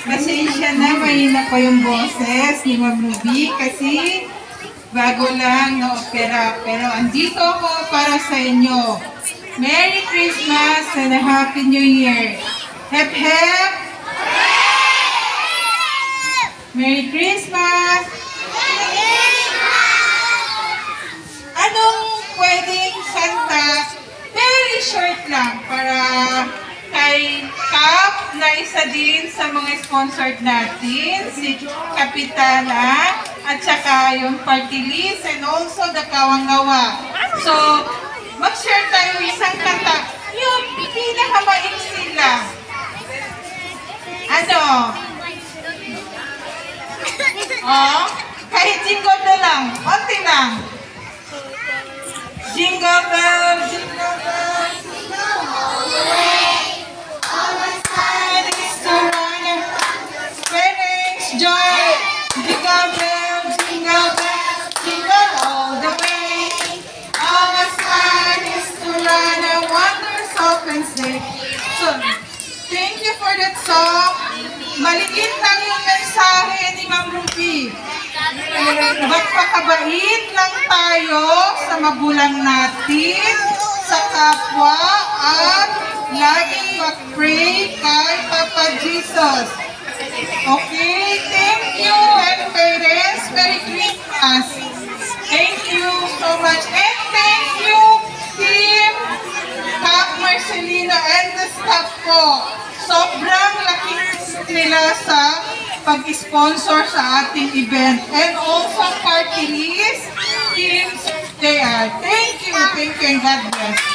Pasensya na, mahina pa yung boses ni Ma'am Ruby kasi bago lang na opera. Pero andito ako para sa inyo. Merry Christmas and a Happy New Year. Hep hep! Merry Christmas! Anong pwedeng kanta? Very short lang para kay Kap na isa din sa mga sponsored natin, si Kapitana, at saka yung party list and also the Kawangawa. So, mag-share tayo isang kanta. Yung pinakamaiksi lang. Ano? Oh, kahit jingle na lang. Konti lang. Jingle bell, jingle bell, jingle all the way. All my side is to run. Phoenix joy. Jingle bell, jingle all the way. All my side is to run a wondrous open sleigh. So, thank you for that song. Maliit lang yung mensahe ni Ma'am Ruby. Magpakabait lang tayo sa magulang natin, sa kapwa, at laging mag-pray kay Papa Jesus. Okay? Thank you, and parents. Merry Christmas. Thank you so much. And thank you, Team Kap Marcelino and the staff ko. Sobrang laking nila sa pag-sponsor sa ating event. And also party list, teams, they are. Thank you, and God bless.